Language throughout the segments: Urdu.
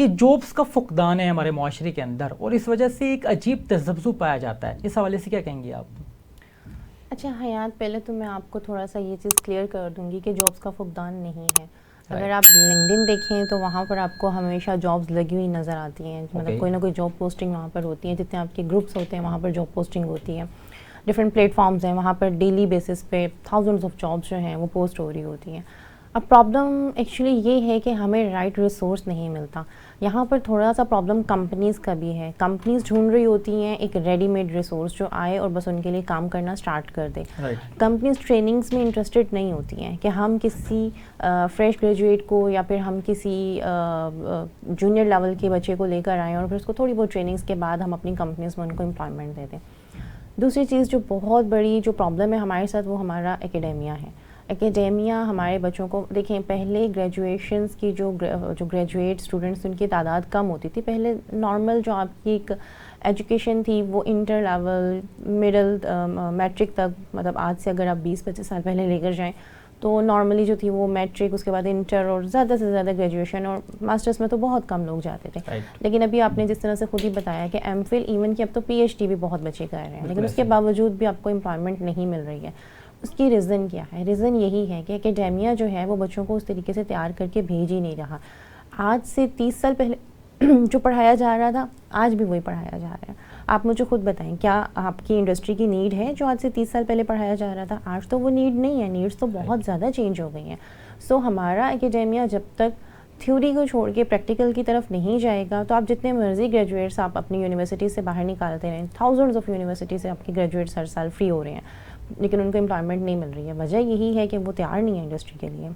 کہ جابس کا فقدان ہے ہمارے معاشرے کے اندر اور اس وجہ سے ایک عجیب تذبذب پایا جاتا ہے. اس حوالے سے کیا کہیں گے آپ؟ اچھا حیات، پہلے تو میں آپ کو تھوڑا سا یہ چیز کلیئر کر دوں گی کہ جابس کا فقدان نہیں ہے. اگر آپ لنکڈن دیکھیں تو وہاں پر آپ کو ہمیشہ جابس لگی ہوئی نظر آتی ہیں. مطلب کوئی نہ کوئی جاب پوسٹنگ وہاں پر ہوتی ہے. جتنے آپ کے گروپس ہوتے ہیں وہاں پر جاب پوسٹنگ ہوتی ہے. ڈفرینٹ پلیٹ فارمز ہیں وہاں پر ڈیلی بیسس پہ تھاؤزنڈس آف جابس جو ہیں وہ پوسٹ ہو رہی ہوتی ہیں. اب پرابلم ایکچولی یہ ہے کہ ہمیں رائٹ ریسورس نہیں ملتا. یہاں پر تھوڑا سا پرابلم کمپنیز کا بھی ہے. کمپنیز ڈھونڈ رہی ہوتی ہیں ایک ریڈی میڈ ریسورس جو آئے اور بس ان کے لیے کام کرنا اسٹارٹ کر دے. کمپنیز ٹریننگس میں انٹرسٹڈ نہیں ہوتی ہیں کہ ہم کسی فریش گریجویٹ کو یا پھر ہم کسی جونیئر لیول کے بچے کو لے کر آئیں اور پھر اس کو تھوڑی بہت ٹریننگس کے بعد ہم اپنی کمپنیز میں ان کو امپلائمنٹ دے دیں. دوسری چیز جو بہت بڑی جو پرابلم ہے ہمارے ساتھ وہ ہمارا اکیڈیمیا ہے. اکیڈیمیا ہمارے بچوں کو دیکھیں، پہلے گریجویشنس کی جو گریجویٹ اسٹوڈنٹس ان کی تعداد کم ہوتی تھی. پہلے نارمل جو آپ کی ایک ایجوکیشن تھی وہ انٹر لیول مڈل میٹرک تک، مطلب آج سے اگر آپ 20-25 سال پہلے لے کر جائیں تو نارملی جو تھی وہ میٹرک، اس کے بعد انٹر اور زیادہ سے زیادہ گریجویشن، اور ماسٹرس میں تو بہت کم لوگ جاتے تھے. لیکن ابھی آپ نے جس طرح سے خود ہی بتایا کہ ایم فل ایون کہ اب تو پی ایچ ڈی بھی بہت بچے کر رہے ہیں، لیکن اس کے باوجود بھی آپ کو امپلائمنٹ نہیں مل رہی ہے. اس کی ریزن کیا ہے؟ ریزن یہی ہے کہ اکیڈیمیا جو ہے وہ بچوں کو اس طریقے سے تیار کر کے بھیج ہی نہیں رہا. آج سے 30 سال پہلے جو پڑھایا جا رہا تھا آج بھی وہی پڑھایا جا رہا ہے. آپ مجھے خود بتائیں، کیا آپ کی انڈسٹری کی نیڈ ہے جو آج سے 30 سال پہلے پڑھایا جا رہا تھا؟ آج تو وہ نیڈ نہیں ہے. نیڈس تو بہت زیادہ چینج ہو گئی ہیں. سو ہمارا اکیڈیمیا جب تک تھیوری کو چھوڑ کے پریکٹیکل کی طرف نہیں جائے گا تو آپ جتنے مرضی گریجویٹس آپ اپنی یونیورسٹی سے باہر نکالتے رہیں، تھاؤزنڈز آف یونیورسٹی سے آپ کے گریجویٹس ہر سال فری ہو رہے ہیں لیکن ان کو امپلائمنٹ نہیں مل رہی ہے. وجہ یہی ہے کہ وہ تیار نہیں ہے انڈسٹری کے لیے.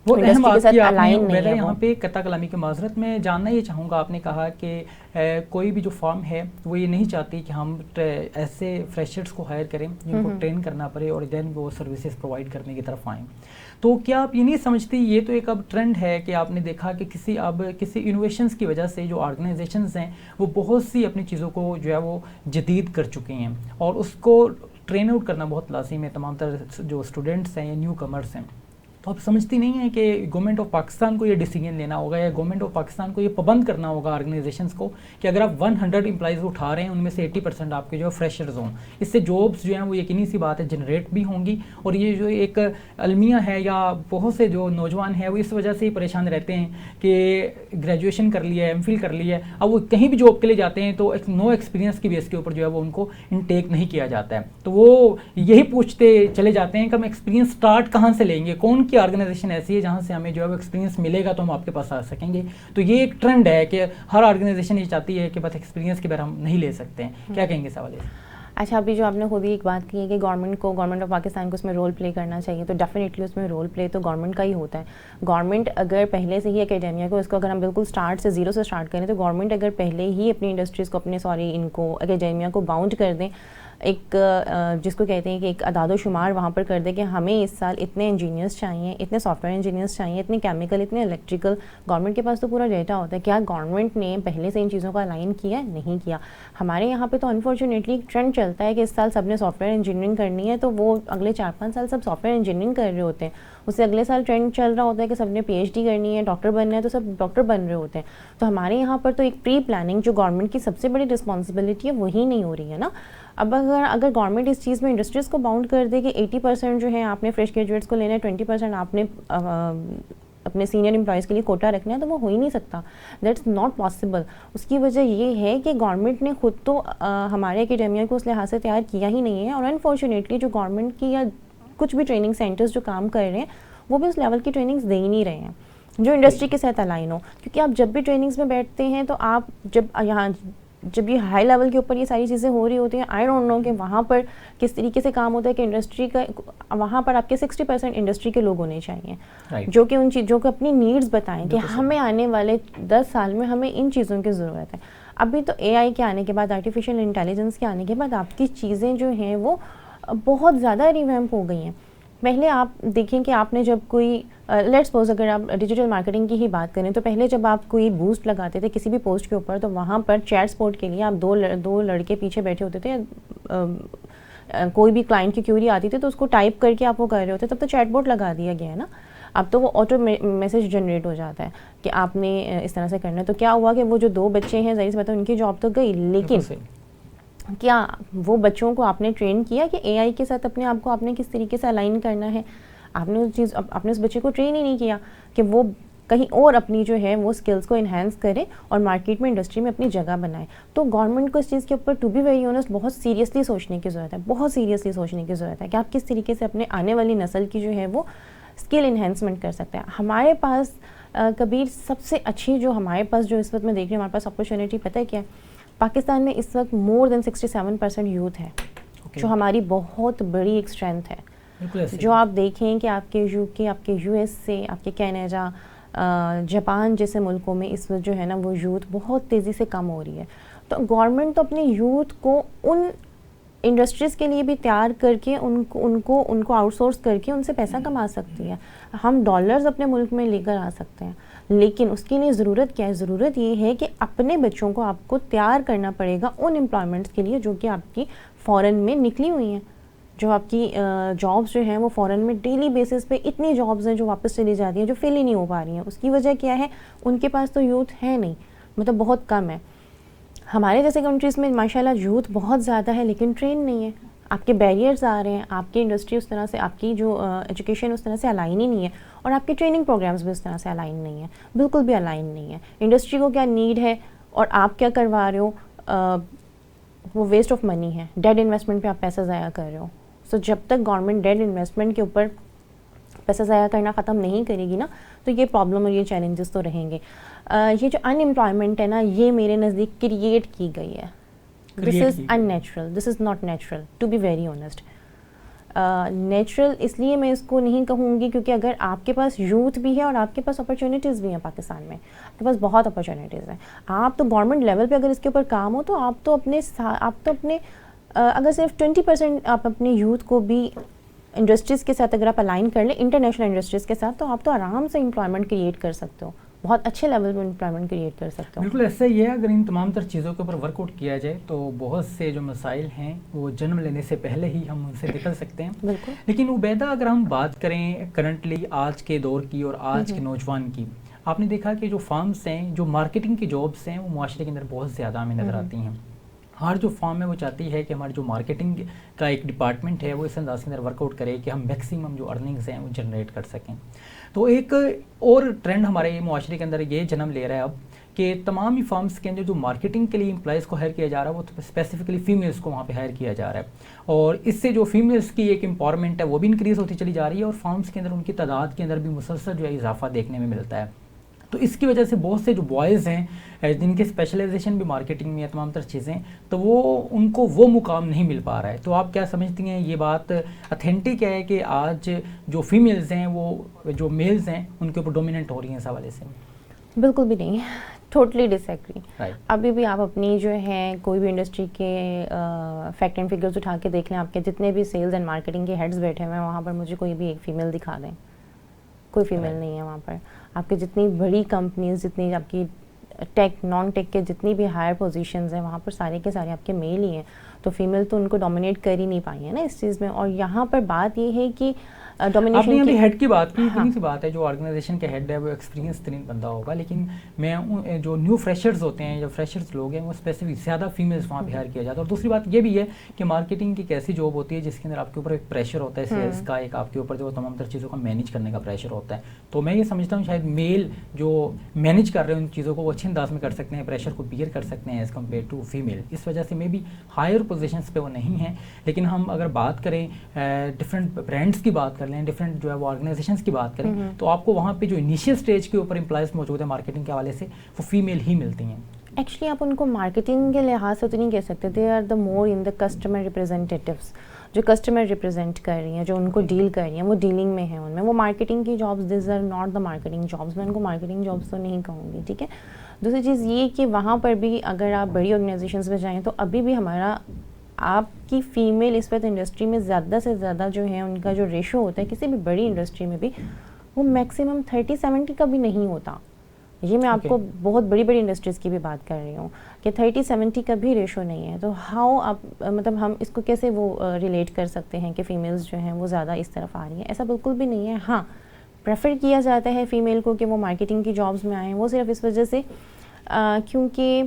وہ اہم بات کی آپ نے. میں یہاں پہ قطع کلامی کی معذرت میں جاننا یہ چاہوں گا، آپ نے کہا کہ کوئی بھی جو فارم ہے وہ یہ نہیں چاہتی کہ ہم ایسے فریشرز کو ہائر کریں جن کو ٹرین کرنا پڑے اور دین وہ سروسز پرووائڈ کرنے کی طرف آئیں. تو کیا آپ یہ نہیں سمجھتی یہ تو ایک اب ٹرینڈ ہے کہ آپ نے دیکھا کہ کسی انوویشنز کی وجہ سے جو آرگنائزیشنز ہیں وہ بہت سی اپنی چیزوں کو جو ہے وہ جدید کر چکی ہیں اور اس کو ٹرین آؤٹ کرنا بہت لازم ہے تمام تر جو اسٹوڈنٹس ہیں یا نیو کمرس ہیں. تو آپ سمجھتی نہیں ہیں کہ گورنمنٹ آف پاکستان کو یہ ڈیسیجن لینا ہوگا یا گورنمنٹ آف پاکستان کو یہ پابند کرنا ہوگا آرگنائزیشنز کو کہ اگر آپ 100 امپلائیز اٹھا رہے ہیں ان میں سے 80% آپ کے جو فریشرز ہوں. اس سے جابس جو ہیں وہ یقینی سی بات ہے جنریٹ بھی ہوں گی. اور یہ جو ایک المیہ ہے یا بہت سے جو نوجوان ہیں وہ اس وجہ سے ہی پریشان رہتے ہیں کہ گریجویشن کر لیا ہے، ایم فل کر لیا ہے، اب وہ کہیں بھی جاب کے لیے جاتے ہیں تو نو ایکسپیرینس کی بیس کے اوپر جو ہے وہ ان کو انٹیک نہیں کیا جاتا ہے. تو وہ یہی پوچھتے چلے جاتے ہیں کہ ہم ایکسپیرینس اسٹارٹ کہاں سے لیں گے، کون کی آرگنائزیشن ایسی ہے جہاں سے ہمیں جو ہے وہ ایکسپیرینس ملے گا تو ہم آپ کے پاس آ سکیں گے. تو یہ ایک ٹرینڈ ہے کہ ہر آرگنائزیشن یہ چاہتی ہے کہ بس ایکسپیرینس کے بغیر ہم نہیں لے سکتے ہیں. کیا کہیں گے اس حوالے سے؟ اچھا، ابھی جو آپ نے خود ہی ایک بات کی ہے کہ گورنمنٹ آف پاکستان کو اس میں رول پلے کرنا چاہیے، تو ڈیفینیٹلی اس میں رول پلے تو گورنمنٹ کا ہی ہوتا ہے. گورنمنٹ اگر پہلے سے ہی اکیڈیمیا کو اس کو اگر ہم بالکل اسٹارٹ سے زیرو سے اسٹارٹ کریں تو گورنمنٹ اگر پہلے ہی اپنی انڈسٹریز کو ان کو اکیڈیمیا کو باؤنڈ کر دیں، ایک جس کو کہتے ہیں کہ ایک اعداد و شمار وہاں پر کر دے کہ ہمیں اس سال اتنے انجینئرس چاہیے، اتنے سافٹ ویئر انجینئرس چاہیے، اتنے کیمیکل، اتنے الیکٹریکل. گورنمنٹ کے پاس تو پورا ڈیٹا ہوتا ہے. کیا گورنمنٹ نے پہلے سے ان چیزوں کا الائن کیا؟ نہیں کیا. ہمارے یہاں پہ تو انفارچونیٹلی ٹرینڈ چلتا ہے کہ اس سال سب نے سافٹ ویئر انجینئرنگ کرنی ہے تو وہ اگلے 4-5 سال سب سافٹ ویئر انجینئرنگ کر رہے ہوتے ہیں. اس سے اگلے سال ٹرینڈ چل رہا ہوتا ہے کہ سب نے پی ایچ ڈی کرنی ہے، ڈاکٹر بننا ہے تو سب ڈاکٹر بن رہے ہوتے ہیں. تو ہمارے یہاں پر تو ایک پری پلاننگ جو گورنمنٹ کی سب سے بڑی رسپانسبلٹی ہے وہی نہیں ہو رہی ہے نا. اب اگر گورنمنٹ اس چیز میں انڈسٹریز کو باؤنڈ کر دے کہ 80% جو ہے آپ نے فریش گریجویٹس کو لینا ہے، 20% آپ نے اپنے سینئر امپلائیز کے لیے کوٹا رکھنا ہے، تو وہ ہو ہی نہیں سکتا. That's not possible. اس کی وجہ یہ ہے کہ گورنمنٹ نے خود تو ہمارے اکیڈیمیا کو اس لحاظ سے تیار کیا ہی نہیں ہے، اور انفارچونیٹلی جو گورنمنٹ کی یا کچھ بھی ٹریننگ سینٹرز جو کام کر رہے ہیں وہ بھی اس لیول کی ٹریننگز دے ہی نہیں رہے ہیں جو انڈسٹری کے ساتھ الائن ہو. کیونکہ آپ جب بھی ٹریننگز میں بیٹھتے ہیں تو آپ جب یہ ہائی لیول کے اوپر یہ ساری چیزیں ہو رہی ہوتی ہیں، آئی ڈونٹ نو کہ وہاں پر کس طریقے سے کام ہوتا ہے کہ انڈسٹری کا وہاں پر آپ کے 60% انڈسٹری کے لوگ ہونے چاہیے جو کہ جو کہ اپنی نیڈز بتائیں کہ ہمیں آنے والے 10 سال میں ہمیں ان چیزوں کی ضرورت ہے. ابھی تو اے آئی کے آنے کے بعد، آرٹیفیشیل انٹیلیجنس کے آنے کے بعد آپ کی چیزیں جو ہیں وہ بہت زیادہ ریویمپ ہو گئی ہیں. پہلے آپ دیکھیں کہ آپ نے جب کوئی لیٹس سپوز اگر آپ ڈیجیٹل مارکیٹنگ کی ہی بات کریں تو پہلے جب آپ کوئی بوسٹ لگاتے تھے کسی بھی پوسٹ کے اوپر تو وہاں پر چیٹ سپورٹ کے لیے آپ دو لڑکے پیچھے بیٹھے ہوتے تھے. کوئی بھی کلائنٹ کی کیوری آتی تھی تو اس کو ٹائپ کر کے آپ وہ کر رہے ہوتے. تب تو چیٹ بوٹ لگا دیا گیا ہے نا. اب تو وہ آٹو میسج جنریٹ ہو جاتا ہے. کہ آپ نے اس طرح سے کرنا ہے. تو کیا ہوا کہ وہ جو 2 بچے ہیں ظاہر سی بات ہے ان کی جاب تو گئی, لیکن کیا وہ بچوں کو آپ نے ٹرین کیا کہ اے آئی کے ساتھ اپنے آپ کو آپ نے کس طریقے سے الائن کرنا ہے؟ آپ نے اس بچے کو ٹرین ہی نہیں کیا کہ وہ کہیں اور اپنی جو ہے وہ اسکلس کو انہینس کرے اور مارکیٹ میں انڈسٹری میں اپنی جگہ بنائے. تو گورنمنٹ کو اس چیز کے اوپر ٹو بی ویری آنیسٹ بہت سیریسلی سوچنے کی ضرورت ہے, بہت سیریسلی سوچنے کی ضرورت ہے کہ آپ کس طریقے سے اپنے آنے والی نسل کی جو ہے وہ اسکل انہینسمنٹ کر سکتے ہیں. ہمارے پاس کبیر سب سے اچھی جو ہمارے پاس جو اس وقت میں دیکھ رہی ہوں ہمارے پاس اپرچونیٹی پتہ ہے کیا ہے؟ پاکستان میں اس وقت مور دین 67% یوتھ ہے, جو ہماری بہت بڑی ایک اسٹرینتھ ہے. جو آپ دیکھیں کہ آپ کے یو کے, آپ کے یو ایس سے, آپ کے کینیڈا, جاپان جیسے ملکوں میں اس وقت جو ہے نا وہ یوتھ بہت تیزی سے کم ہو رہی ہے. تو گورنمنٹ تو اپنے یوتھ کو ان انڈسٹریز کے لیے بھی تیار کر کے ان کو آؤٹ سورس کر کے ان سے پیسہ کما سکتی ہے. ہم ڈالرز اپنے ملک میں لے کر آ سکتے ہیں, لیکن اس کے لیے ضرورت کیا ہے؟ ضرورت یہ ہے کہ اپنے بچوں کو آپ کو تیار کرنا پڑے گا ان امپلائمنٹس کے لیے جو کہ آپ کی فورن میں نکلی ہوئی ہیں. جو آپ کی جابس جو ہیں وہ فورن میں ڈیلی بیسس پہ اتنی جابس ہیں جو واپس چلی جاتی ہیں, جو فل ہی نہیں ہو پا رہی ہیں. اس کی وجہ کیا ہے؟ ان کے پاس تو یوتھ ہے نہیں, مطلب بہت کم ہے. ہمارے جیسے کنٹریز میں ماشاءاللہ یوتھ بہت زیادہ ہے لیکن ٹرین نہیں ہے. آپ کے بیریئرز آ رہے ہیں, آپ کی انڈسٹری اس طرح سے, آپ کی جو ایجوکیشن اس طرح سے الائن ہی نہیں ہے, اور آپ کے ٹریننگ پروگرامز بھی اس طرح سے الائن نہیں ہیں, بالکل بھی الائن نہیں ہے. انڈسٹری کو کیا نیڈ ہے اور آپ کیا کروا رہے ہو, وہ ویسٹ آف منی ہے. ڈیڈ انویسٹمنٹ پہ آپ پیسہ ضائع کر رہے ہو. سو جب تک گورنمنٹ ڈیڈ انویسٹمنٹ کے اوپر پیسہ ضائع کرنا ختم نہیں کرے گی نا, تو یہ پرابلم اور یہ چیلنجز تو رہیں گے. یہ جو ان امپلائمنٹ ہے نا, یہ میرے نزدیک کریٹ کی گئی ہے. This is unnatural, this is not natural to be very honest. Natural اس لیے میں اس کو نہیں کہوں گی کیونکہ اگر آپ کے پاس یوتھ بھی ہے اور آپ کے پاس اپرچونیٹیز بھی ہیں پاکستان میں, آپ کے پاس بہت اپرچونیٹیز ہیں, آپ تو گورنمنٹ لیول پہ اگر اس کے اوپر کام ہو تو آپ تو اپنے اگر صرف 20% آپ اپنے یوتھ کو بھی انڈسٹریز کے ساتھ اگر آپ الائن کر لیں, انٹرنیشنل انڈسٹریز کے ساتھ, تو آپ تو آرام سے امپلائمنٹ کریٹ کر سکتے ہو, بہت اچھے لیول میں امپلائمنٹ کریٹ کر سکتے ہو. بالکل ایسا ہی ہے. اگر ان تمام تر چیزوں کے اوپر ورک آؤٹ کیا جائے تو بہت سے جو مسائل ہیں وہ جنم لینے سے پہلے ہی ہم ان سے نکل سکتے ہیں. بالکل. لیکن عبیدہ اگر ہم بات کریں کرنٹلی آج کے دور کی اور آج کے نوجوان کی, آپ نے دیکھا کہ جو فارمز ہیں, جو مارکیٹنگ کی جابس ہیں, وہ معاشرے کے اندر بہت زیادہ ہمیں نظر آتی ہیں. ہر جو فارم ہے وہ چاہتی ہے کہ ہماری جو مارکیٹنگ کا ایک ڈپارٹمنٹ ہے وہ اس انداز کے اندر ورک آؤٹ کرے کہ ہم میکسیمم جو ارننگز ہیں وہ جنریٹ کر سکیں. تو ایک اور ٹرینڈ ہمارے معاشرے کے اندر یہ جنم لے رہا ہے اب کہ تمام ہی فارمز کے اندر جو مارکیٹنگ کے لیے امپلائز کو ہائر کیا جا رہا ہے وہ اسپیسیفکلی فیمیلز کو وہاں پہ ہائر کیا جا رہا ہے, اور اس سے جو فیمیلز کی ایک امپاورمنٹ ہے وہ بھی انکریز ہوتی چلی جا رہی ہے, اور فارمز کے اندر ان کی تعداد کے اندر بھی مسلسل جو ہے اضافہ دیکھنے میں ملتا ہے. تو اس کی وجہ سے بہت سے جو بوائز ہیں جن کے اسپیشلائزیشن بھی مارکیٹنگ میں ہے, تمام تر چیزیں, تو وہ ان کو وہ مقام نہیں مل پا رہا ہے. تو آپ کیا سمجھتی ہیں یہ بات اتھینٹک ہے کہ آج جو فیمیلز ہیں وہ جو میلز ہیں ان کے اوپر ڈومیننٹ ہو رہی ہیں اس حوالے سے؟ بالکل بھی نہیں, ٹوٹلی ڈس ایگری. ابھی بھی آپ اپنی جو ہے کوئی بھی انڈسٹری کے فیکٹ اینڈ فگرز اٹھا کے دیکھ لیں, آپ کے جتنے بھی سیلز اینڈ مارکیٹنگ کے ہیڈز بیٹھے ہوئے ہیں وہاں پر مجھے کوئی بھی ایک فیمیل دکھا دیں, کوئی فیمیل نہیں ہے وہاں پر. آپ کے جتنی بڑی کمپنیز, جتنی آپ کی ٹیک نان ٹیک کے جتنی بھی ہائر پوزیشنز ہیں وہاں پر سارے کے سارے آپ کے میل ہی ہیں. تو فیمیل تو ان کو ڈومینیٹ کر ہی نہیں پائی ہیں نا اس چیز میں. اور یہاں پر بات یہ ہے کہ آپ نے ابھی ہیڈ کی بات کی, اتنی سی بات ہے, جو آرگنائزیشن کا ہیڈ ہے وہ ایکسپیرینس ترین بندہ ہوگا, لیکن میں جو نیو فریشرز ہوتے ہیں, جو فریشرز لوگ ہیں, وہ اسپیسیفک زیادہ فیمیلز وہاں پہ ہائر کیا جاتا ہے. اور دوسری بات یہ بھی ہے کہ مارکیٹنگ کی ایک ایسی جاب ہوتی ہے جس کے اندر آپ کے اوپر ایک پریشر ہوتا ہے سیلس کا, ایک آپ کے اوپر جو تمام تر چیزوں کو مینیج کرنے کا پریشر ہوتا ہے. تو میں یہ سمجھتا ہوں شاید میل جو مینیج کر رہے ہیں ان چیزوں کو وہ اچھے انداز میں کر سکتے ہیں, پریشر کو بیئر کر سکتے ہیں ایز کمپیئر ٹو فیمیل. اس وجہ سے میں بھی ہائر پوزیشنس پہ وہ نہیں ہیں. لیکن ہم اگر بات کریں ڈفرینٹ برانڈس کی بات کر لیں, ڈفرینٹ جو ہے وہ آرگنائزیشنس کی بات کریں, تو آپ کو وہاں پہ جو انیشیل سٹیج کے اوپر امپلائز موجود ہیں مارکیٹنگ کے حوالے سے وہ فیمیل ہی ملتی ہیں. ایکچولی آپ ان کو مارکیٹنگ کے لحاظ سے تو نہیں کہہ سکتے, they are the more in the customer representatives, جو کسٹمر ریپرزینٹ کر رہی ہیں, جو ان کو ڈیل کر رہی ہیں, وہ ڈیلنگ میں ہیں ان میں. وہ مارکیٹنگ کی jobs, these are not the marketing jobs, میں ان کو مارکیٹنگ جابس تو نہیں کہوں گی, ٹھیک ہے. دوسری چیز یہ کہ وہاں پر بھی اگر آپ بڑی آرگنائزیشنس میں جائیں تو ابھی بھی ہمارا آپ کی فیمیل اس وقت انڈسٹری میں زیادہ سے زیادہ جو ہے ان کا جو ریشو ہوتا ہے کسی بھی بڑی انڈسٹری میں بھی, وہ میکسیمم 30-70 کا بھی نہیں ہوتا. یہ میں آپ کو بہت بڑی بڑی انڈسٹریز کی بھی بات کر رہی ہوں کہ 30-70 کا بھی ریشو نہیں ہے. تو ہاؤ آپ مطلب ہم اس کو کیسے وہ ریلیٹ کر سکتے ہیں کہ فیمیلز جو ہیں وہ زیادہ اس طرف آ رہی ہیں؟ ایسا بالکل بھی نہیں ہے. ہاں پریفر کیا جاتا ہے فیمیل کو کہ وہ مارکیٹنگ کی جابس میں آئیں، وہ صرف اس وجہ سے کیونکہ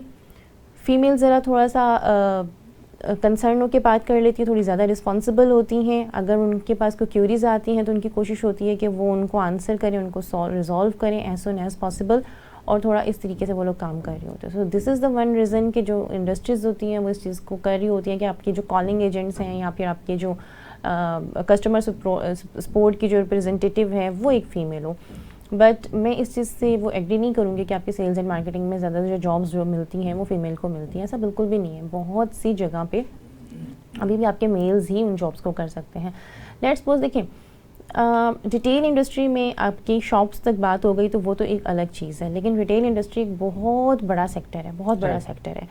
فیمیل ذرا تھوڑا سا کنسرنوں کے بات کر لیتی ہیں، تھوڑی زیادہ رسپانسبل ہوتی ہیں. اگر ان کے پاس کوئی کیوریز آتی ہیں تو ان کی کوشش ہوتی ہے کہ وہ ان کو آنسر کریں، ان کو ریزالو کریں ایز سون ایز پاسبل، اور تھوڑا اس طریقے سے وہ لوگ کام کر رہے ہوتے ہیں. سو دس از دا ون ریزن کہ جو انڈسٹریز ہوتی ہیں وہ اس چیز کو کر رہی ہوتی ہیں کہ آپ کے جو کالنگ ایجنٹس ہیں یا پھر آپ کے جو کسٹمر سپورٹ کی جو ریپرزینٹیو ہے وہ ایک فیمیل ہو. بٹ میں اس چیز سے وہ ایگری نہیں کروں گی کہ آپ کی سیلز اینڈ مارکیٹنگ میں زیادہ جو جابس جو ملتی ہیں وہ فیمیل کو ملتی ہیں، ایسا بالکل بھی نہیں ہے. بہت سی جگہ پہ ابھی بھی آپ کے میلز ہی ان جابس کو کر سکتے ہیں. لیٹس سپوز دیکھیں ریٹیل انڈسٹری میں آپ کی شاپس تک بات ہو گئی تو وہ تو ایک الگ چیز ہے، لیکن ریٹیل انڈسٹری ایک بہت بڑا سیکٹر ہے، بہت بڑا سیکٹر ہے.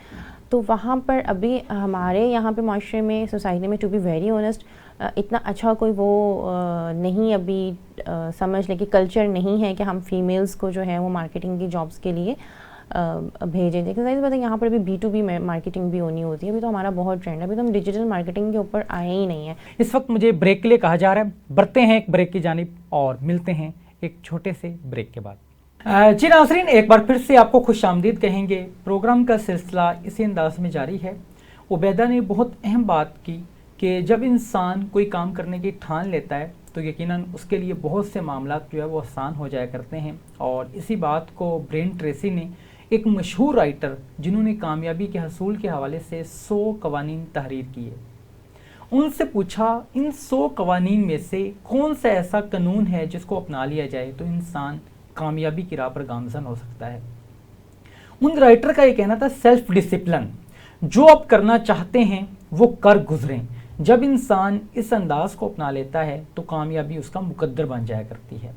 تو وہاں پر ابھی ہمارے یہاں پہ معاشرے میں سوسائٹی میں ٹو بی ویری آنیسٹ اتنا اچھا کوئی وہ نہیں ابھی سمجھ لیں کہ کلچر نہیں ہے کہ ہم فیمیلز کو جو ہے وہ مارکیٹنگ کی جابس کے لیے بھیجیں. دیکھیں ظاہر بات ہے یہاں پر ابھی B2B مارکیٹنگ بھی ہونی ہوتی ہے. ابھی تو ہمارا بہت ٹرینڈ ہے، ابھی تو ہم ڈیجیٹل مارکیٹنگ کے اوپر آئے ہی نہیں ہیں. اس وقت مجھے بریک کے لیے کہا جا رہا ہے، بڑھتے ہیں ایک بریک کی جانب اور ملتے ہیں ایک چھوٹے سے بریک کے بعد. جی ناظرین، ایک بار پھر سے آپ کو خوش آمدید کہیں گے. پروگرام کا سلسلہ اسی انداز میں جاری ہے. عبیدہ نے بہت اہم بات کی کہ جب انسان کوئی کام کرنے کی ٹھان لیتا ہے تو یقیناً اس کے لیے بہت سے معاملات جو ہے وہ آسان ہو جایا کرتے ہیں. اور اسی بات کو برین ٹریسی نے، ایک مشہور رائٹر جنہوں نے کامیابی کے حصول کے حوالے سے 100 قوانین تحریر کیے، ان سے پوچھا ان 100 قوانین میں سے کون سا ایسا قانون ہے جس کو اپنا لیا جائے تو انسان کامیابی کی راہ پر گامزن ہو سکتا ہے. ان رائٹر کا یہ کہنا تھا سیلف ڈسپلن، جو آپ کرنا چاہتے ہیں وہ کر گزریں. جب انسان اس انداز کو اپنا لیتا ہے تو کامیابی اس کا مقدر بن جایا کرتی ہے.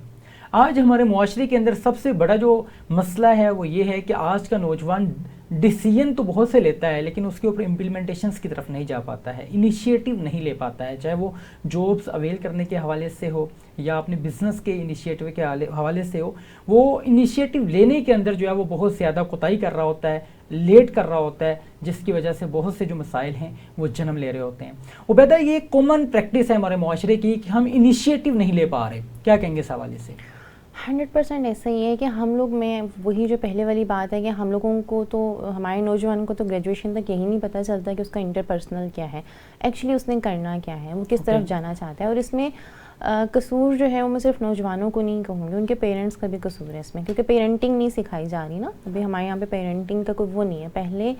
آج ہمارے معاشرے کے اندر سب سے بڑا جو مسئلہ ہے وہ یہ ہے کہ آج کا نوجوان ڈیسیژن تو بہت سے لیتا ہے لیکن اس کے اوپر امپلیمنٹیشنز کی طرف نہیں جا پاتا ہے، انیشیٹو نہیں لے پاتا ہے، چاہے وہ جابس اویل کرنے کے حوالے سے ہو یا اپنے بزنس کے انیشیٹو کے حوالے سے ہو. وہ انیشیٹو لینے کے اندر جو ہے وہ بہت زیادہ کوتاہی کر رہا ہوتا ہے، لیٹ کر رہا ہوتا ہے، جس کی وجہ سے بہت سے جو مسائل ہیں وہ جنم لے رہے ہوتے ہیں. عبیدہ، یہ ایک کامن پریکٹس ہے ہمارے معاشرے کی کہ ہم انیشیٹو نہیں لے پا رہے، کیا کہیں گے اس حوالے سے؟ 100% ایسا ہی ہے کہ ہم لوگ میں وہی جو پہلے والی بات ہے کہ ہم لوگوں کو تو ہمارے نوجوان کو تو گریجویشن تک یہی نہیں پتہ چلتا کہ اس کا انٹر پرسنل کیا ہے، ایکچولی اس نے کرنا کیا ہے، وہ کس طرف جانا چاہتا ہے. اور اس میں قصور جو ہے وہ میں صرف نوجوانوں کو نہیں کہوں گی، ان کے پیرنٹس کا بھی قصور ہے اس میں، کیونکہ پیرنٹنگ نہیں سکھائی جا رہی نا. ابھی ہمارے یہاں پہ پیرنٹنگ کا کوئی وہ نہیں ہے. پہلے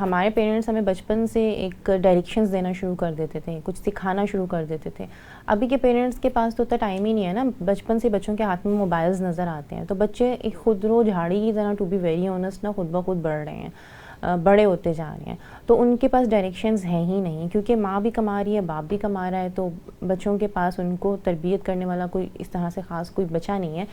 ہمارے پیرنٹس ہمیں بچپن سے ایک ڈائریکشنز دینا شروع کر دیتے تھے، کچھ سکھانا شروع کر دیتے تھے. ابھی کے پیرنٹس کے پاس تو اتنا ٹائم ہی نہیں ہے نا، بچپن سے بچوں کے ہاتھ میں موبائلز نظر آتے ہیں تو بچے ایک خود رو جھاڑی کی طرح ٹو بی ویری آنیسٹ نا خود بخود بڑھ رہے ہیں، بڑے ہوتے جا رہے ہیں. تو ان کے پاس ڈائریکشنز ہیں ہی نہیں، کیونکہ ماں بھی کما رہی ہے، باپ بھی کما رہا ہے، تو بچوں کے پاس ان کو تربیت کرنے والا کوئی اس طرح سے خاص کوئی بچہ نہیں ہے.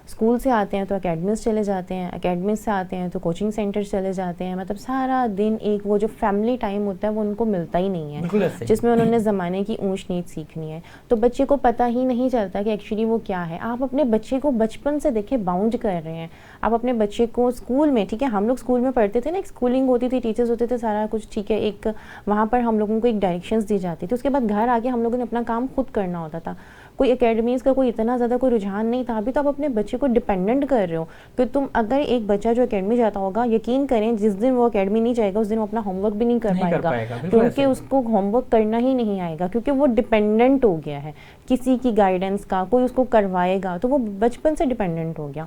اسکول سے آتے ہیں تو اکیڈمیز چلے جاتے ہیں، اکیڈمیز سے آتے ہیں تو کوچنگ سینٹر چلے جاتے ہیں. مطلب سارا دن ایک وہ جو فیملی ٹائم ہوتا ہے وہ ان کو ملتا ہی نہیں ہے، جس میں انہوں نے زمانے کی اونچ نیچ سیکھنی ہے. تو بچے کو پتہ ہی نہیں چلتا کہ ایکچولی وہ کیا ہے. آپ اپنے بچے کو بچپن سے دیکھیں باؤنڈ کر رہے ہیں. آپ اپنے بچے کو اسکول میں، ٹھیک ہے ہم لوگ اسکول میں پڑھتے تھے نا، ایک اسکولنگ ہوتی تھی، ٹیچرز ہوتے تھے، سارا کچھ ٹھیک ہے، ایک وہاں پر ہم لوگوں کو ایک ڈائریکشنز دی جاتی تھی. اس کے بعد گھر آ کے ہم لوگوں نے اپنا کام خود کرنا ہوتا تھا. کوئی اکیڈمیز کا کوئی اتنا زیادہ کوئی رجحان نہیں تھا. ابھی تو آپ اپنے بچے کو ڈپینڈنٹ کر رہے ہو کہ تم اگر ایک بچہ جو اکیڈمی جاتا ہوگا، یقین کریں جس دن وہ اکیڈمی نہیں جائے گا اس دن وہ اپنا ہوم ورک بھی نہیں کر پائے گا، کیونکہ اس کو ہوم ورک کرنا ہی نہیں آئے گا، کیونکہ وہ ڈپینڈنٹ ہو گیا ہے کسی کی گائیڈنس کا. کوئی اس کو کروائے گا تو وہ بچپن سے ڈپینڈنٹ ہو گیا.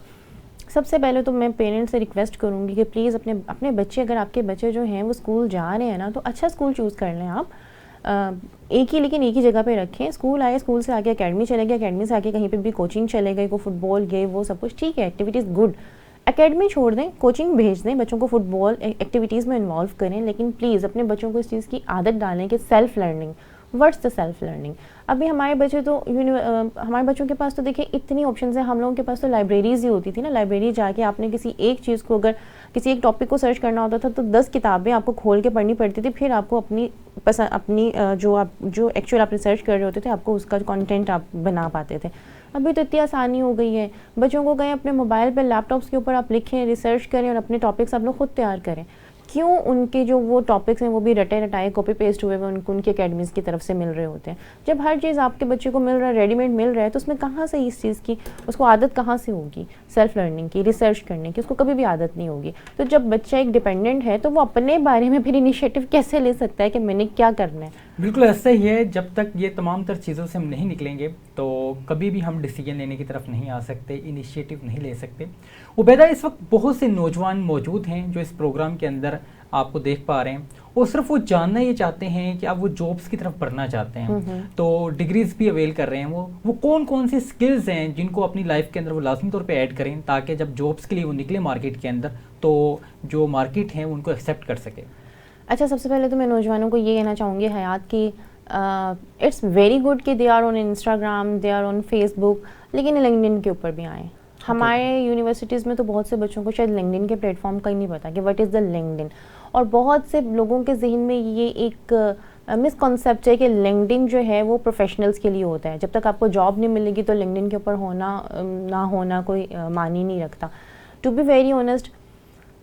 سب سے پہلے تو میں پیرنٹس سے ریکویسٹ کروں گی کہ پلیز اپنے بچے، اگر آپ کے بچے جو ہیں وہ اسکول جا رہے ہیں نا تو اچھا اسکول چوز کر لیں آپ، لیکن ایک ہی جگہ پہ رکھیں. اسکول آئے، اسکول سے آگے اکیڈمی چلے گئے، اکیڈمی سے آگے کہیں پہ بھی کوچنگ چلے گئے، کوئی فٹ بال گئے، وہ سب کچھ ٹھیک ہے، ایکٹیویٹیز گڈ. اکیڈمی چھوڑ دیں، کوچنگ بھیج دیں، بچوں کو فٹ بال ایکٹیویٹیز میں انوالو کریں، لیکن پلیز اپنے بچوں کو اس چیز کی عادت ڈالیں کہ self learning. What's the self learning? ابھی ہمارے بچے تو ہمارے بچوں کے پاس تو دیکھیں اتنی آپشنز ہیں. ہم لوگوں کے پاس تو لائبریریز ہی ہوتی تھی نا، لائبریری جا کے آپ نے کسی ایک چیز کو، اگر کسی ایک ٹاپک کو سرچ کرنا ہوتا تھا تو 10 کتابیں آپ کو کھول کے پڑھنی پڑتی تھی، پھر آپ کو اپنی جو ایکچوئل آپ ریسرچ کر رہے ہوتے تھے آپ کو اس کا کنٹینٹ آپ بنا پاتے تھے. ابھی تو اتنی آسانی ہو گئی ہے، بچوں کو کہیں اپنے موبائل پہ، لیپ ٹاپس کے اوپر آپ لکھیں، ریسرچ کریں اور اپنے ٹاپکس آپ لوگ خود تیار کریں. کیوں ان کے جو وہ ٹاپکس ہیں وہ بھی رٹے رٹائے کاپی پیسٹ ہوئے ان کو ان کے اکیڈمیز کی طرف سے مل رہے ہوتے ہیں. جب ہر چیز آپ کے بچے کو مل رہا ہے, ریڈی میڈ مل رہا ہے, تو اس میں کہاں سے اس چیز کی اس کو عادت کہاں سے ہوگی سیلف لرننگ کی, ریسرچ کرنے کی, اس کو کبھی بھی عادت نہیں ہوگی. تو جب بچہ ایک ڈیپینڈنٹ ہے تو وہ اپنے بارے میں پھر انیشیٹو کیسے لے سکتا ہے کہ میں نے کیا کرنا ہے؟ بالکل ایسا ہی ہے. جب تک یہ تمام تر چیزوں سے ہم نہیں نکلیں گے تو کبھی بھی ہم ڈیسیجن لینے کی طرف نہیں آ سکتے, انیشیٹو نہیں لے سکتے. عبیدہ, اس وقت بہت سے نوجوان موجود ہیں جو اس پروگرام کے اندر آپ کو دیکھ پا رہے ہیں, اور صرف وہ جاننا یہ چاہتے ہیں کہ آپ وہ جابس کی طرف بڑھنا چاہتے ہیں, تو ڈگریز بھی اویل کر رہے ہیں. وہ کون کون سی سکلز ہیں جن کو اپنی لائف کے اندر وہ لازمی طور پہ ایڈ کریں تاکہ جب جابس کے لیے وہ نکلے مارکیٹ کے اندر تو جو مارکیٹ ہیں ان کو ایکسیپٹ کر سکے؟ اچھا, سب سے پہلے تو میں نوجوانوں کو یہ کہنا چاہوں گی حیات کی اٹس ویری گڈ کہ they are on Instagram, they are on Facebook, لیکن لنکڈن کے اوپر بھی آئیں. ہمارے یونیورسٹیز میں تو بہت سے بچوں کو شاید لنکڈن کے پلیٹ فارم کا ہی نہیں پتا کہ وٹ از دا لنکڈن, اور بہت سے لوگوں کے ذہن میں یہ ایک مس کنسیپٹ ہے کہ لنکڈن جو ہے وہ پروفیشنلز کے لیے ہوتا ہے. جب تک آپ کو جاب نہیں ملے گی تو لنکڈن کے اوپر ہونا نہ ہونا کوئی معنی نہیں رکھتا. ٹو بی ویری آنیسٹ,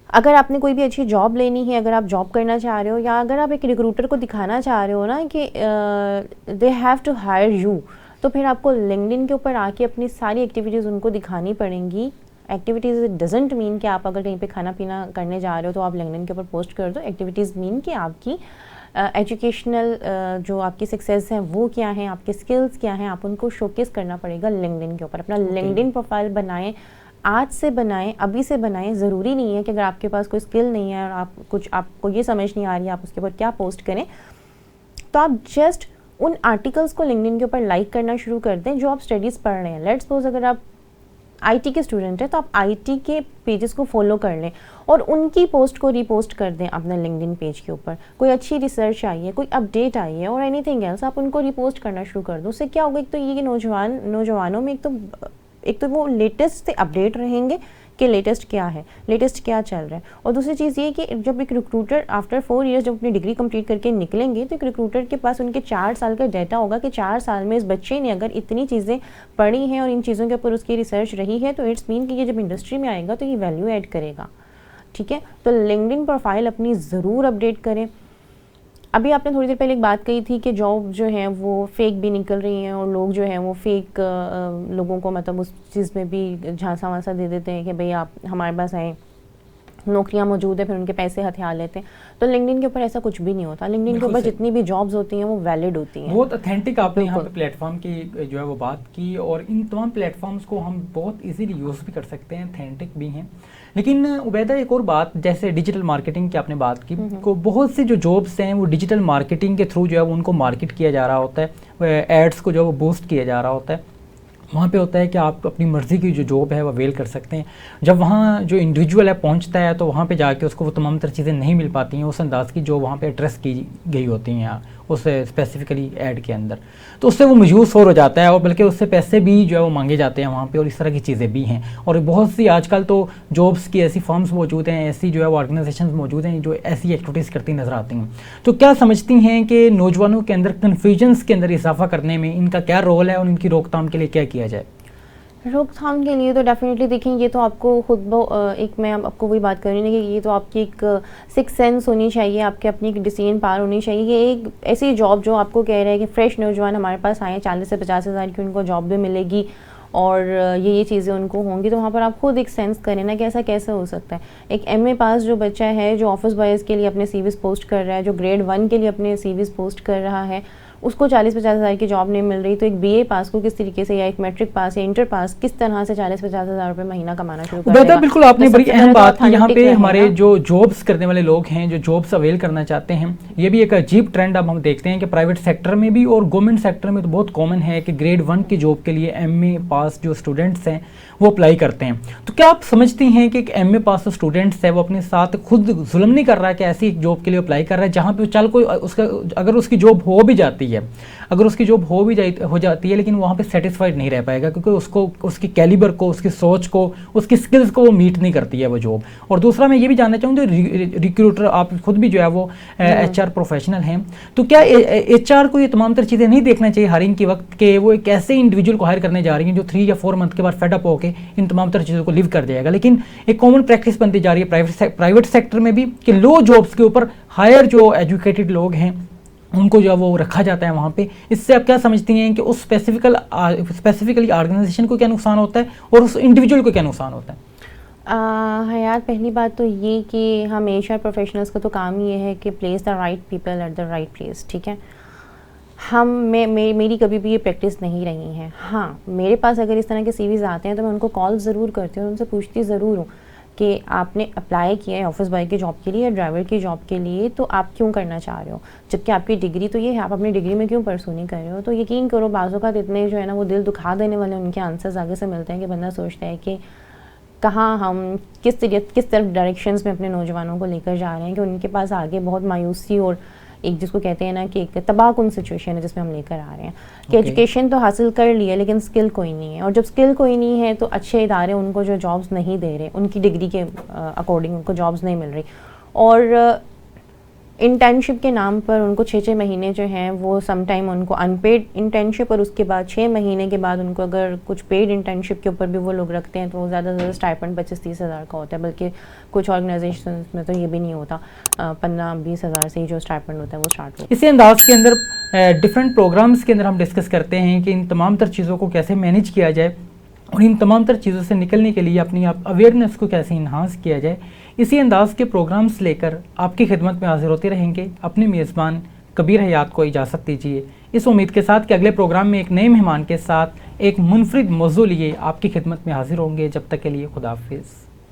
اگر آپ نے کوئی بھی اچھی جاب لینی ہے, اگر آپ جاب کرنا چاہ رہے ہو, یا اگر آپ ایک ریکروٹر کو دکھانا چاہ رہے ہو نا کہ they have to hire you, تو پھر آپ کو لنکڈن کے اوپر آ کے اپنی ساری ایکٹیویٹیز ان کو دکھانی پڑیں گی. ایکٹیویٹیز ڈزنٹ مین کہ آپ اگر کہیں پہ کھانا پینا کرنے جا رہے ہو تو آپ لنکڈن کے اوپر پوسٹ کر دو. ایکٹیویٹیز مین کہ آپ کی ایجوکیشنل جو آپ کی سکسیز ہیں وہ کیا ہیں, آپ کے اسکلز کیا ہیں, آپ ان کو شوکیس کرنا پڑے گا لنکڈن کے اوپر. اپنا لنکڈن پروفائل بنائیں, آج سے بنائیں, ابھی سے بنائیں. ضروری نہیں ہے کہ اگر آپ کے پاس کوئی اسکل نہیں ہے اور آپ کو یہ سمجھ نہیں آ رہی ہے آپ اس کے اوپر کیا پوسٹ کریں, تو آپ جسٹ ان آرٹیکلس کو لنکڈن کے اوپر لائک کرنا شروع کر دیں جو آپ اسٹڈیز پڑھ رہے ہیں. لیٹس سپوز اگر آپ آئی ٹی کے اسٹوڈنٹ ہیں تو آپ آئی ٹی کے پیجز کو فالو کر لیں اور ان کی پوسٹ کو ری پوسٹ کر دیں اپنے لنکڈن پیج کے اوپر. کوئی اچھی ریسرچ آئی ہے, کوئی اپڈیٹ آئی ہے اور اینی تھنگ ایلس, آپ ان کو ری پوسٹ کرنا شروع کر دو. اس سے کیا ہوگا, ایک تو یہ کہ نوجوانوں میں ایک تو وہ لیٹسٹ سے اپڈیٹ رہیں گے کہ لیٹسٹ کیا ہے, لیٹسٹ کیا چل رہا ہے. اور دوسری چیز یہ کہ جب ایک ریکروٹر آفٹر 4 ایئرس جب اپنی ڈگری کمپلیٹ کر کے نکلیں گے تو ایک ریکروٹر کے پاس ان کے 4 سال کا ڈیٹا ہوگا کہ 4 سال میں اس بچے نے اگر اتنی چیزیں پڑھی ہیں اور ان چیزوں کے اوپر اس کی ریسرچ رہی ہے تو اٹس مین کہ یہ جب انڈسٹری میں آئے گا تو یہ ویلیو ایڈ کرے گا. ٹھیک ہے, تو لنکڈن پروفائل اپنی ضرور اپڈیٹ کریں. ابھی آپ نے تھوڑی دیر پہلے ایک بات کہی تھی کہ جاب جو ہیں وہ فیک بھی نکل رہی ہیں اور لوگ جو ہیں وہ فیک لوگوں کو مطلب اس چیز میں بھی جھانسا وانسا دے دیتے ہیں کہ بھئی آپ ہمارے پاس آئیں, نوکریاں موجود ہیں, پھر ان کے پیسے ہتھیار لیتے ہیں. تو لنکڈن کے اوپر ایسا کچھ بھی نہیں ہوتا. لنکڈن کے اوپر جتنی بھی جابز ہوتی ہیں وہ ویلڈ ہوتی ہیں. بہت اتھینٹک آپ نے یہاں پہ پلیٹ فارم کی جو ہے وہ بات کی, اور ان تمام پلیٹ فارمس کو ہم بہت ایزیلی یوز بھی کر سکتے ہیں, اتھینٹک بھی ہیں. لیکن عبیدہ ایک اور بات, جیسے ڈیجیٹل مارکیٹنگ کی آپ نے بات کی, کو بہت سے جو جابس ہیں وہ ڈیجیٹل مارکیٹنگ کے تھرو جو ہے ان کو مارکیٹ کیا جا رہا ہوتا ہے, ایڈس کو جو ہے وہ بوسٹ کیا جا رہا ہوتا ہے. وہاں پہ ہوتا ہے کہ آپ اپنی مرضی کی جو جاب ہے وہ اویل کر سکتے ہیں. جب وہاں جو انڈیویجول ہے پہنچتا ہے تو وہاں پہ جا کے اس کو وہ تمام تر چیزیں نہیں مل پاتی ہیں اس انداز کی جو وہاں پہ ایڈریس کی گئی ہوتی ہیں اس اسپیسیفکلی ایڈ کے اندر. تو اس سے وہ مایوس ہو جاتا ہے, اور بلکہ اس سے پیسے بھی جو ہے وہ مانگے جاتے ہیں وہاں پہ, اور اس طرح کی چیزیں بھی ہیں. اور بہت سی آج کل تو جابس کی ایسی فارمز موجود ہیں, ایسی جو ہے وہ آرگنائزیشنز موجود ہیں جو ایسی ایکٹیویٹیز کرتی نظر آتی ہیں. تو کیا سمجھتی ہیں کہ نوجوانوں کے اندر کنفیوژنس کے اندر اضافہ کرنے میں ان کا کیا رول ہے اور ان کی روک تھام کے لیے کیا کیا جائے؟ روک تھام کے لیے تو ڈیفینیٹلی دیکھیں, یہ تو آپ کو خود ایک میں آپ کو وہی بات کر رہی ہوں کہ یہ تو آپ کی ایک سکس سینس ہونی چاہیے, آپ کے اپنی ایک ڈیسیژن پار ہونی چاہیے. یہ ایک ایسی جاب جو آپ کو کہہ رہے ہیں کہ فریش نوجوان ہمارے پاس آئیں 40 سے 50 ہزار کی ان کو جاب بھی ملے گی اور یہ چیزیں ان کو ہوں گی, تو وہاں پر آپ خود ایک سینس کریں نا کہ ایسا کیسے ہو سکتا ہے. ایک ایم اے پاس جو بچہ ہے جو آفس بوائز کے لیے اپنے سی ویز پوسٹ کر رہا ہے, جو گریڈ 1 کے لیے اپنے سی ویز پوسٹ کر رہا ہے, اس کو 40-50 ہزار کی جاب نہیں مل رہی, تو ایک بی اے پاس کو کس طریقے سے, یا ایک میٹرک پاس یا انٹر پاس کس طرح سے 40-50 ہزار روپے مہینہ کمانا شروع کر دے گا. بالکل آپ نے بڑی اہم بات کی. یہاں پہ ہمارے جو جابس کرنے والے لوگ ہیں, جو جابس اویل کرنا چاہتے ہیں, یہ بھی ایک عجیب ٹرینڈ اب ہم دیکھتے ہیں کہ پرائیویٹ سیکٹر میں بھی اور گورنمنٹ سیکٹر میں تو بہت کامن ہے کہ گریڈ 1 کی جاب کے لیے ایم اے پاس جو اسٹوڈنٹس ہیں وہ اپلائی کرتے ہیں. تو کیا آپ سمجھتی ہیں کہ ایک ایم اے پاس اسٹوڈنٹس ہے وہ اپنے ساتھ خود ظلم نہیں کر رہا ہے کہ ایسی ایک جاب کے لیے اپلائی کر رہا ہے جہاں پہ چل کوئی اس کا اگر اس کی جاب ہو بھی جاتی ہے, اگر اس کی جاب ہو جاتی ہے لیکن وہاں پہ سیٹسفائڈ نہیں رہ پائے گا کیونکہ اس کی کیلیبر کو, اس کی سوچ کو, اس کی سکلز کو وہ میٹ نہیں کرتی ہے وہ جاب. اور دوسرا میں یہ بھی جاننا چاہوں گا, ریکروٹر آپ خود بھی جو ہے وہ ایچ آر پروفیشنل ہیں, تو کیا ایچ آر کو یہ تمام تر چیزیں نہیں دیکھنا چاہیے ہائرنگ کے وقت کہ وہ ایک ایسے انڈیویجول کو ہائر کرنے جا رہی ہیں جو 3 یا 4 منتھ کے بعد فیڈ اپ ہو کے ان تمام تر چیزوں کو لیو کر دے گا. لیکن ایک کامن پریکٹس بنتی جا رہی ہے پرائیویٹ سیکٹر میں بھی کہ لو جابس کے اوپر ہائر جو ایجوکیٹڈ لوگ ہیں ان کو جو ہے وہ رکھا جاتا ہے وہاں پہ. اس سے آپ کیا سمجھتی ہیں کہ اس اسپیسیفکلی آرگنائزیشن کو کیا نقصان ہوتا ہے اور اس انڈیویجول کو کیا نقصان ہوتا ہے؟ حیات، پہلی بات تو یہ کہ ہمیشہ پروفیشنلز کا تو کام یہ ہے کہ place the right people at the right place. ٹھیک ہے، میری کبھی بھی یہ پریکٹس نہیں رہی ہے. ہاں، میرے پاس اگر اس طرح کے سی ویز آتے ہیں تو میں ان کو کال ضرور کرتی ہوں، ان سے پوچھتی ضرور ہوں کہ آپ نے اپلائی کیا ہے آفس بوائے کی جاب کے لیے یا ڈرائیور کی جاب کے لیے، تو آپ کیوں کرنا چاہ رہے ہو؟ جبکہ آپ کی ڈگری تو یہ ہے، آپ اپنی ڈگری میں کیوں پرسو نہیں کر رہے ہو؟ تو یقین کرو بعض اوقات اتنے جو ہے نا وہ دل دکھا دینے والے ان کے آنسرز آگے سے ملتے ہیں کہ بندہ سوچتا ہے کہ کہاں ہم کس طرف ڈائریکشنز میں اپنے نوجوانوں کو لے کر جا رہے ہیں، کہ ان کے پاس آگے بہت مایوسی اور ایک جس کو کہتے ہیں نا کہ ایک تباہ کن سچویشن ہے جس میں ہم لے کر آ رہے ہیں کہ ایجوکیشن تو حاصل کر لی ہے لیکن اسکل کوئی نہیں ہے. اور جب اسکل کوئی نہیں ہے تو اچھے ادارے ان کو جو جابس نہیں دے رہے، ان کی ڈگری کے اکارڈنگ ان کو جابس نہیں مل رہی. اور انٹرنشپ کے نام پر ان کو 6 مہینے جو ہیں وہ سم ٹائم ان کو ان پیڈ انٹرنشپ، اور اس کے بعد 6 مہینے کے بعد ان کو اگر کچھ پیڈ انٹرنشپ کے اوپر بھی وہ لوگ رکھتے ہیں تو وہ زیادہ سے زیادہ اسٹائپنڈ 25-30 ہزار کا ہوتا ہے، بلکہ کچھ آرگنائزیشنز میں تو یہ بھی نہیں ہوتا، 15-20 ہزار سے ہی جو اسٹائپنڈ ہوتا ہے وہ اسٹارٹ ہوتا ہے. اسی انداز کے اندر ڈفرینٹ پروگرامز کے اندر ہم ڈسکس کرتے ہیں کہ ان تمام تر چیزوں کو کیسے مینیج کیا جائے اور ان تمام تر چیزوں سے نکلنے کے لیے اپنی اویئرنیس کو کیسے انہانس کیا جائے. اسی انداز کے پروگرامز لے کر آپ کی خدمت میں حاضر ہوتے رہیں گے. اپنے میزبان کبیر حیات کو اجازت دیجیے اس امید کے ساتھ کہ اگلے پروگرام میں ایک نئے مہمان کے ساتھ ایک منفرد موضوع لیے آپ کی خدمت میں حاضر ہوں گے. جب تک کے لیے خدا حافظ.